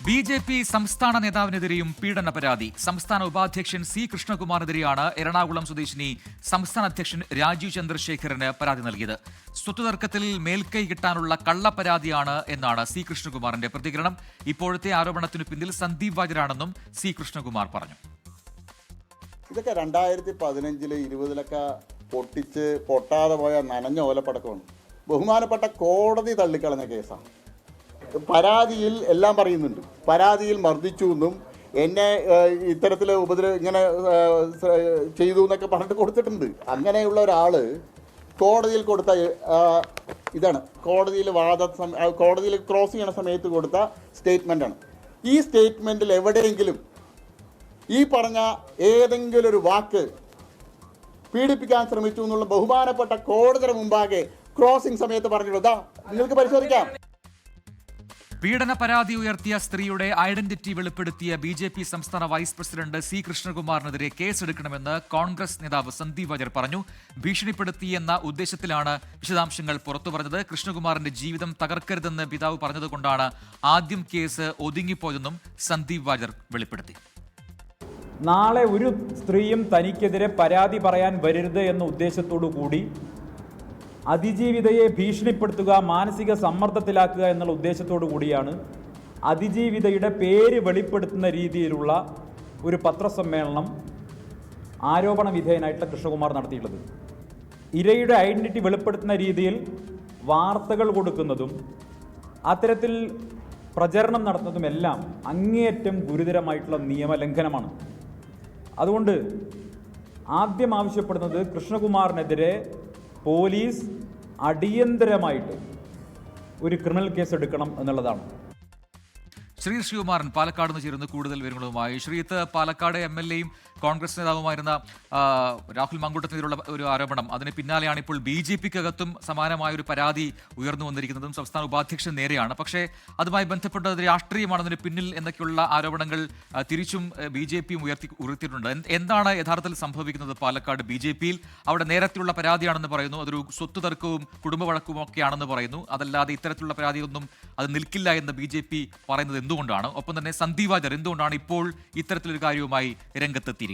BJP. സംസ്ഥാന നേതാവിനെതിരെയും പീഡന പരാതി. സംസ്ഥാന ഉപാധ്യക്ഷൻ സി കൃഷ്ണകുമാറിനെതിരെയാണ് എറണാകുളം സ്വദേശിനി സംസ്ഥാന അധ്യക്ഷൻ രാജീവ് ചന്ദ്രശേഖരന് പരാതി നൽകിയത്. സ്വത്ത് തർക്കത്തിൽ മേൽക്കൈ കിട്ടാനുള്ള കള്ളപ്പരാതിയാണ് എന്നാണ് സി കൃഷ്ണകുമാറിന്റെ പ്രതികരണം. ഇപ്പോഴത്തെ ആരോപണത്തിനു പിന്നിൽ സന്ദീപ് വാര്യരാണെന്നും സി കൃഷ്ണകുമാർ പറഞ്ഞു. ഇതൊക്കെ 2015 20 പൊട്ടിച്ച് പൊട്ടാതെ പോയ നനഞ്ഞ ഓലപ്പടക്കമാണ്. ബഹുമാനപ്പെട്ട കോടതി തള്ളിക്കളഞ്ഞ കേസാണ്. പരാതിയിൽ എല്ലാം പറയുന്നുണ്ട്. പരാതിയിൽ മർദ്ദിച്ചു എന്നും എന്നെ ഇത്തരത്തിൽ ഇങ്ങനെ ചെയ്തു എന്നൊക്കെ പറഞ്ഞിട്ട് കൊടുത്തിട്ടുണ്ട്. അങ്ങനെയുള്ള ഒരാൾ കോടതിയിൽ കൊടുത്ത ഇതാണ്, കോടതിയിൽ ക്രോസ് ചെയ്യണ സമയത്ത് കൊടുത്ത സ്റ്റേറ്റ്മെൻ്റാണ്. ഈ സ്റ്റേറ്റ്മെൻറ്റിൽ എവിടെയെങ്കിലും ഈ പറഞ്ഞ ഏതെങ്കിലും ഒരു വാക്ക് പീഡിപ്പിക്കാൻ ശ്രമിച്ചു എന്നുള്ള ബഹുമാനപ്പെട്ട കോടതിയുടെ മുമ്പാകെ ക്രോസിംഗ് സമയത്ത് പറഞ്ഞിട്ടുള്ളതാ നിങ്ങൾക്ക് പരിശോധിക്കാം. പീഡന പരാതി ഉയർത്തിയ സ്ത്രീയുടെ ഐഡന്റിറ്റി വെളിപ്പെടുത്തിയ ബി.ജെ.പി. സംസ്ഥാന വൈസ് പ്രസിഡന്റ് സി കൃഷ്ണകുമാറിനെതിരെ കേസെടുക്കണമെന്ന് കോൺഗ്രസ് നേതാവ് സന്ദീപ് വാര്യർ പറഞ്ഞു. ഭീഷണിപ്പെടുത്തിയെന്ന ഉദ്ദേശത്തിലാണ് വിശദാംശങ്ങൾ പുറത്തു പറഞ്ഞത്. കൃഷ്ണകുമാറിന്റെ ജീവിതം തകർക്കരുതെന്ന് പിതാവ് പറഞ്ഞതുകൊണ്ടാണ് ആദ്യം കേസ് ഒതുങ്ങിപ്പോയതെന്നും സന്ദീപ് വാര്യർ വെളിപ്പെടുത്തി. നാളെ ഒരു സ്ത്രീയും തനിക്കെതിരെ പരാതി പറയാൻ വരരുത് എന്ന ഉദ്ദേശത്തോടു കൂടി അതിജീവിതയെ ഭീഷണിപ്പെടുത്തുക, മാനസിക സമ്മർദ്ദത്തിലാക്കുക എന്നുള്ള ഉദ്ദേശത്തോടു കൂടിയാണ് അതിജീവിതയുടെ പേര് വെളിപ്പെടുത്തുന്ന രീതിയിലുള്ള ഒരു പത്രസമ്മേളനം ആരോപണ വിധേയനായിട്ടുള്ള കൃഷ്ണകുമാർ നടത്തിയിട്ടുള്ളത്. ഇരയുടെ ഐഡന്റിറ്റി വെളിപ്പെടുത്തുന്ന രീതിയിൽ വാർത്തകൾ കൊടുക്കുന്നതും അത്തരത്തിൽ പ്രചരണം നടത്തുന്നതുമെല്ലാം അങ്ങേയറ്റം ഗുരുതരമായിട്ടുള്ള നിയമലംഘനമാണ്. അതുകൊണ്ട് ആദ്യം ആവശ്യപ്പെടുന്നത് കൃഷ്ണകുമാറിനെതിരെ പോലീസ് അടിയന്തരമായിട്ട് ഒരു ക്രിമിനൽ കേസ് എടുക്കണം എന്നുള്ളതാണ്. ശ്രീകുമാരൻ പാലക്കാട് നിന്ന് ചേരുന്ന കൂടുതൽ വിവരങ്ങളുമായി. ശ്രീത്ത്, പാലക്കാട് എം.എൽ.എയും കോൺഗ്രസ് നേതാവുമായിരുന്ന രാഹുൽ മാങ്കൂട്ടത്തിനെതിരെയുള്ള ഒരു ആരോപണം, അതിന് പിന്നാലെയാണ് ഇപ്പോൾ ബി.ജെ.പിക്കകത്തും സമാനമായ ഒരു പരാതി ഉയർന്നു വന്നിരിക്കുന്നതും സംസ്ഥാന ഉപാധ്യക്ഷൻ നേരെയാണ്. പക്ഷേ അതുമായി ബന്ധപ്പെട്ടത് രാഷ്ട്രീയമാണ് അതിന് പിന്നിൽ എന്നൊക്കെയുള്ള ആരോപണങ്ങൾ തിരിച്ചും ബി.ജെ.പിയും ഉയർത്തിയിട്ടുണ്ട്. എന്താണ് യഥാർത്ഥത്തിൽ സംഭവിക്കുന്നത് പാലക്കാട് ബി.ജെ.പിയിൽ? അവിടെ നേരത്തെയുള്ള പരാതിയാണെന്ന് പറയുന്നു, അതൊരു സ്വത്ത് തർക്കവും കുടുംബ വഴക്കും ഒക്കെയാണെന്ന് പറയുന്നു. അതല്ലാതെ ഇത്തരത്തിലുള്ള പരാതിയൊന്നും അത് നിൽക്കില്ല എന്ന് ബി.ജെ.പി പറയുന്നത് എന്തുകൊണ്ടാണ്? ഒപ്പം തന്നെ സന്ദീപ് വാര്യർ എന്തുകൊണ്ടാണ് ഇപ്പോൾ ഇത്തരത്തിലൊരു കാര്യവുമായി രംഗത്തെത്തിയിരിക്കുന്നത്?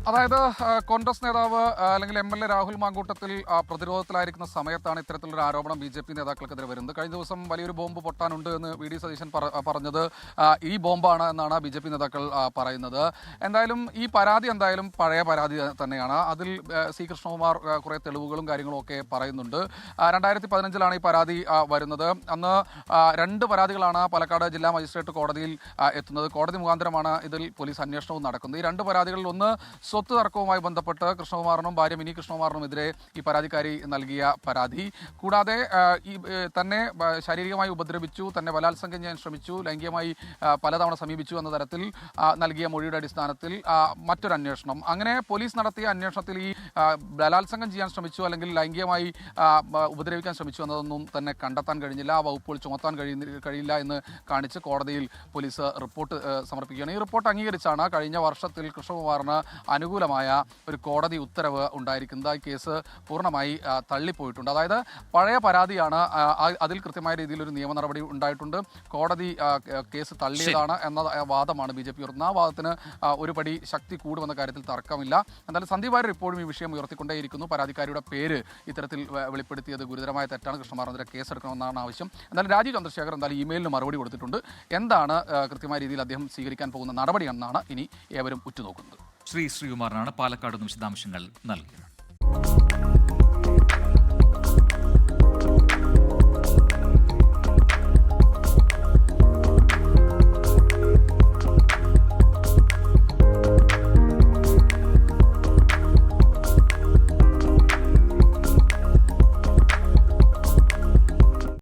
അതായത് കോൺഗ്രസ് നേതാവ് അല്ലെങ്കിൽ എം.എൽ.എ. രാഹുൽ മാങ്കൂട്ടത്തിൽ പ്രതിരോധത്തിലായിരിക്കുന്ന സമയത്താണ് ഇത്തരത്തിലൊരു ആരോപണം ബി.ജെ.പി. നേതാക്കൾക്കെതിരെ വരുന്നത്. കഴിഞ്ഞ ദിവസം വലിയൊരു ബോംബ് പൊട്ടാനുണ്ട് എന്ന് വി.ഡി. സതീശൻ പറഞ്ഞത് ഈ ബോംബാണ് എന്നാണ് ബി.ജെ.പി. നേതാക്കൾ പറയുന്നത്. എന്തായാലും ഈ പരാതി പഴയ പരാതി തന്നെയാണ്. അതിൽ സി കൃഷ്ണകുമാർ കുറേ തെളിവുകളും കാര്യങ്ങളും ഒക്കെ പറയുന്നുണ്ട്. 2015 ഈ പരാതി വരുന്നത്. അന്ന് 2 പരാതികളാണ് പാലക്കാട് ജില്ലാ മജിസ്ട്രേറ്റ് കോടതിയിൽ എത്തുന്നത്. കോടതി മുഖാന്തരമാണ് ഇതിൽ പോലീസ് അന്വേഷണവും നടക്കുന്നത്. ഈ 2 പരാതികളിൽ ഒന്ന് സ്വത്ത് തർക്കവുമായി ബന്ധപ്പെട്ട് കൃഷ്ണകുമാറിനും ഭാര്യ മിനി കൃഷ്ണകുമാറിനുമെതിരെ ഈ പരാതിക്കാരി നൽകിയ പരാതി. കൂടാതെ ഈ തന്നെ ശാരീരികമായി ഉപദ്രവിച്ചു, തന്നെ ബലാത്സംഗം ചെയ്യാൻ ശ്രമിച്ചു, ലൈംഗികമായി പലതവണ സമീപിച്ചു എന്ന തരത്തിൽ നൽകിയ മൊഴിയുടെ അടിസ്ഥാനത്തിൽ മറ്റൊരു അന്വേഷണം. അങ്ങനെ പോലീസ് നടത്തിയ അന്വേഷണത്തിൽ ഈ ബലാത്സംഗം ചെയ്യാൻ ശ്രമിച്ചു അല്ലെങ്കിൽ ലൈംഗികമായി ഉപദ്രവിക്കാൻ ശ്രമിച്ചു എന്നതൊന്നും തന്നെ കണ്ടെത്താൻ കഴിഞ്ഞില്ല. ആ വകുപ്പുകൾ ചുമത്താൻ കഴിയില്ല എന്ന് കാണിച്ച് കോടതിയിൽ പോലീസ് റിപ്പോർട്ട് സമർപ്പിക്കുകയാണ്. ഈ റിപ്പോർട്ട് അംഗീകരിച്ചാണ് കഴിഞ്ഞ വർഷത്തിൽ കൃഷ്ണകുമാറിന് അനുകൂലമായ ഒരു കോടതി ഉത്തരവ് ഉണ്ടായിരിക്കുന്നത്. ഈ കേസ് പൂർണ്ണമായി തള്ളിപ്പോയിട്ടുണ്ട്. അതായത് പഴയ പരാതിയാണ്, അതിൽ കൃത്യമായ രീതിയിൽ ഒരു നിയമ നടപടി ഉണ്ടായിട്ടുണ്ട്. കോടതി കേസ് തള്ളിയതാണ് എന്ന വാദമാണ് ബി.ജെ.പി. ഉയർത്തുന്നത്. ആ വാദത്തിന് ഒരു പടി ശക്തി കൂടുമെന്ന കാര്യത്തിൽ തർക്കമില്ല. എന്തായാലും സന്ദീപ് വാര്യർ ഇപ്പോഴും ഈ വിഷയം ഉയർത്തിക്കൊണ്ടേയിരിക്കുന്നു. പരാതിക്കാരിയുടെ പേര് ഇത്തരത്തിൽ വെളിപ്പെടുത്തിയത് ഗുരുതരമായ തെറ്റാണ്, കൃഷ്ണകുമാറിനെതിരെ കേസെടുക്കണമെന്നാണ് ആവശ്യം. എന്തായാലും രാജീവ് ചന്ദ്രശേഖർ ഇമെയിലിന് മറുപടി കൊടുത്തിട്ടുണ്ട്. എന്താണ് കൃത്യമായ രീതിയിൽ അദ്ദേഹം സ്വീകരിക്കാൻ പോകുന്ന നടപടി എന്നാണ് ഇനി ഏവരും ഉറ്റുനോക്കുന്നത്. ശ്രീകുമാറിനാണ് പാലക്കാട് നിന്ന് വിശദാംശങ്ങൾ നൽകിയത്.